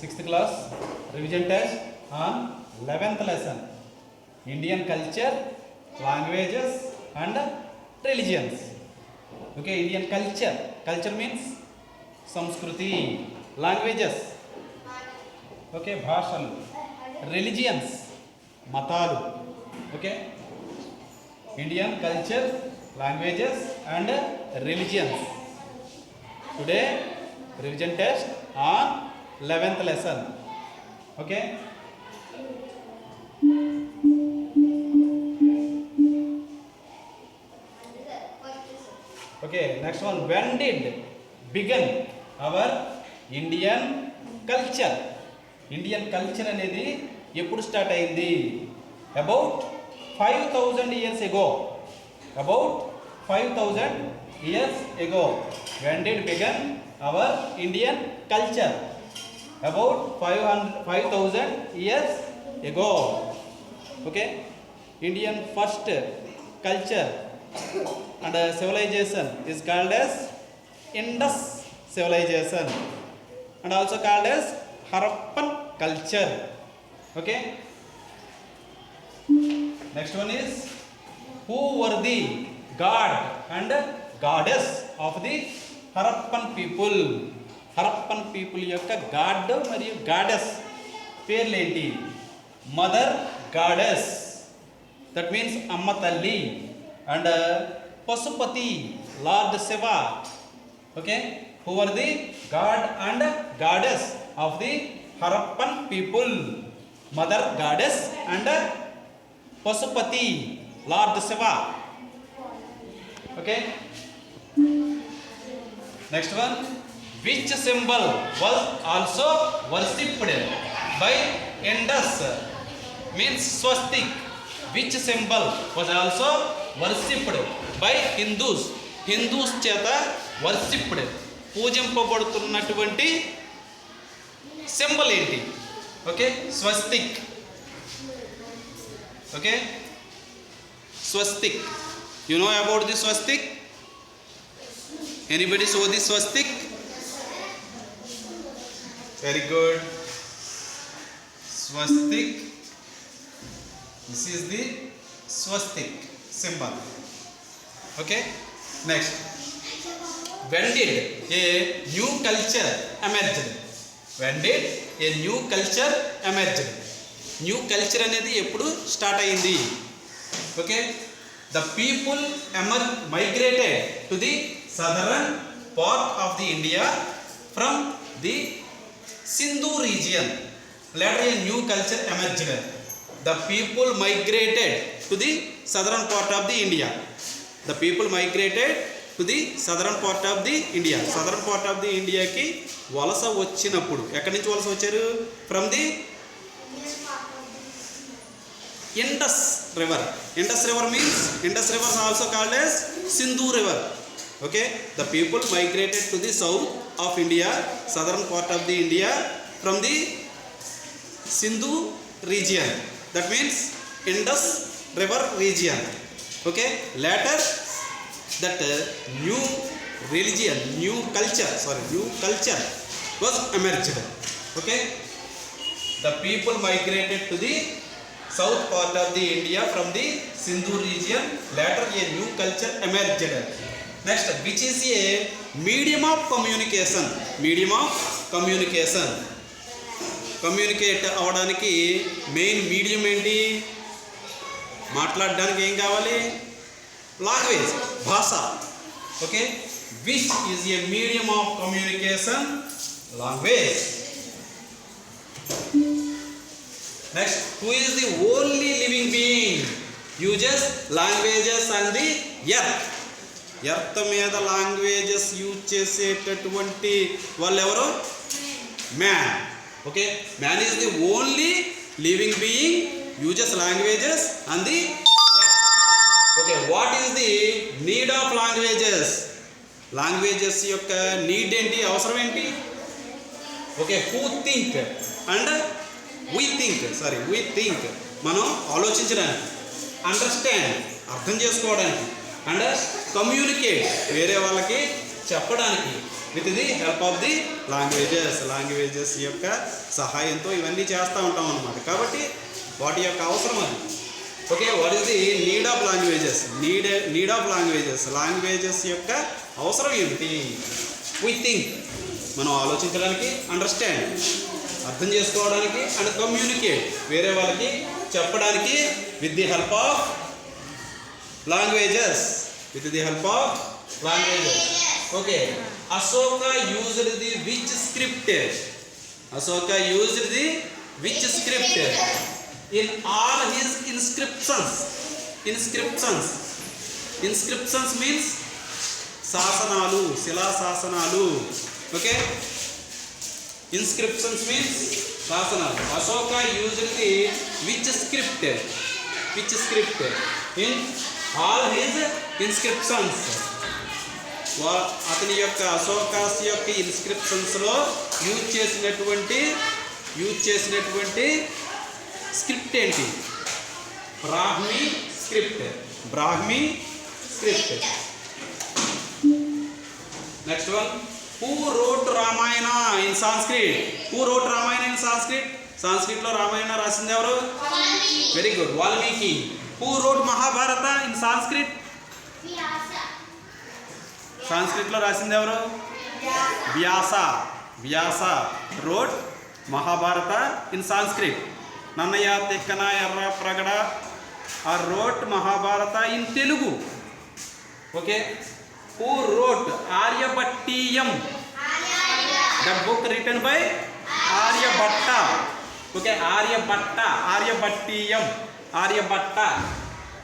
6th class revision test on 11th lesson Indian culture, languages and religions. Okay, Indian culture means samskruti, languages, okay, bhashalu, religions, matalu. Okay, Indian culture, languages and religions. Today revision test on 11th lesson. Okay, okay, next one. When did begin our Indian culture? Indian culture అనేది ఎప్పుడు start అయింది? About 5000 years ago. About 5000 years ago. When did begin our Indian culture? About 5000 years ago. Okay, Indian first culture and civilization is called as Indus civilization and also called as Harappan culture. Okay, next one is, who were the god and goddess of the Harappan people? Harappan people యొక్క god మరియు goddess పేర్లు ఏంటి? Mother goddess, that means అమ్మ తల్లి, and Pashupati lord Shiva. Okay, who are the god and goddess of the Harappan people? Mother goddess and Pashupati lord Shiva. Okay, next one. Which symbol was also worshipped by Indus? Means swastik. Which symbol was also worshipped by Hindus? Hindus చేత worshipped, పూజింపబడుతున్నటువంటి symbol ఏంటి? Okay, Swastik. Okay, Swastik. You know about the swastik? Anybody saw the swastik? Very good. Swastik. This is the swastik symbol. Okay, next. When did a new culture emerge? When did a new culture emerge? New culture అనేది ఎప్పుడు start అయింది? Okay, the people migrated to the southern part of the India from the Sindhu region. Later a new culture emerged. The people migrated to the southern part of the India. The people migrated to the southern part of the India. Southern part of the India కి వలస వచ్చినప్పుడు ఎక్కడి నుంచి వలస వచ్చారు? From the Indus river. Indus river means, Indus river is also called as Sindhu river. Okay, the people migrated to the south of India, southern part of the India, from the Sindhu region. That means Indus river region. Okay, later that new religion, new culture was emerged. Okay, the people migrated to the south part of the India from the Sindhu region. Later a new culture emerged. Next, which is a medium of communication? Medium of communication. Communicate అవ్వడానికి main medium ఏంటి? మాట్లాడడానికి ఏం కావాలి? Language, భాష. Okay, which is a medium of communication? Language. Next, who is the only living being uses languages on the earth? Earth మీద languages use చేసేటటువంటి వాళ్ళు ఎవరు? Man. Okay, man is the only living being uses languages on the earth. Okay, what is the need of languages? Languages యొక్క need ఏంటి? అవసరం ఏంటి? Okay, who think and we think. మనం ఆలోచించడానికి, అండర్స్టాండ్ అర్థం చేసుకోవడానికి, అండ్ కమ్యూనికేట్ వేరే వాళ్ళకి చెప్పడానికి, with the help of the languages యొక్క సహాయంతో ఇవన్నీ చేస్తూ ఉంటాం అన్నమాట. కాబట్టి వాటి యొక్క అవసరం అది. Okay, what is the need of languages? Need of languages యొక్క అవసరం ఏమిటి? వి థింక్, మనం ఆలోచించడానికి, అండర్స్టాండ్, అర్థం చేసుకోవడానికి, అండ్ కమ్యూనికేట్, వేరే వాళ్ళకి చెప్పడానికి, with the help of languages. Okay, Ashoka used the which script? in all his inscriptions means శాసనాలు, శిలా శాసనాలు. ఓకే, inscriptions means శాసనాలు. Ashoka used the which script in all his inscriptions. అతని యొక్క అశోకాస్ యొక్క ఇన్స్క్రిప్షన్స్లో యూజ్ చేసినటువంటి స్క్రిప్ట్ ఏంటి? Brahmi script. Next one, who wrote Ramayana in Sanskrit? సాంస్క్రిట్లో రామాయణ రాసింది ఎవరు? Very good, Valmiki. Who wrote Mahabharata in Sanskrit? సాంస్క్రిట్లో రాసింది ఎవరు? Vyasa wrote Mahabharata in Sanskrit. Nannaya, Tikkana, Erra, Pragada are wrote Mahabharata in Telugu. Okay, who wrote Aryabhatiyam? That book written by Aryabhata. Okay, Aryabhatiyam, Aryabhata.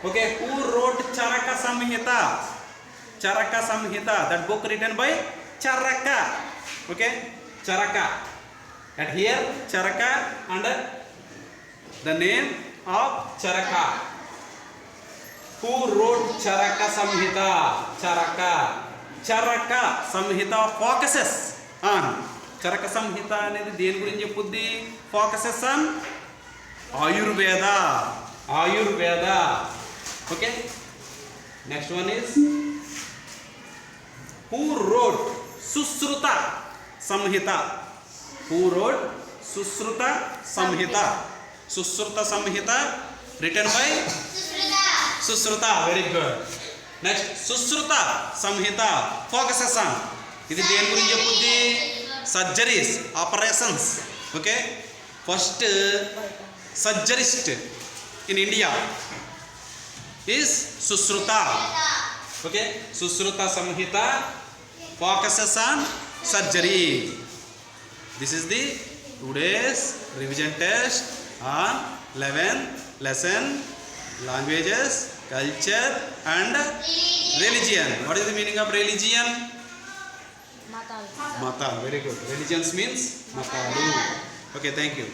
Okay, who wrote Charaka Samhita? That book written by Charaka. Okay, Charaka. At here Charaka and the name of Charaka. Who wrote Charaka Samhita? Charaka Samhita focuses on. Charaka Samhita అనేది దేని గురించి చెప్పుద్ది? Focuses on Ayurveda. Okay, next one is who wrote Susruta Samhita? Susruta Samhita written by Susruta. Very good. Next, Susruta Samhita focuses on. ఇది దేని గురించి చెప్పుద్ది? Surgeries, operations. Okay, first surgerist in India is Sushruta. Okay, Sushruta Samhita focuses on surgery. This is the today's revision test on 11th lesson, languages, culture and religion. What is the meaning of religion? Mata. Very good. Religions means matalu. Okay, thank you.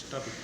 Stop it.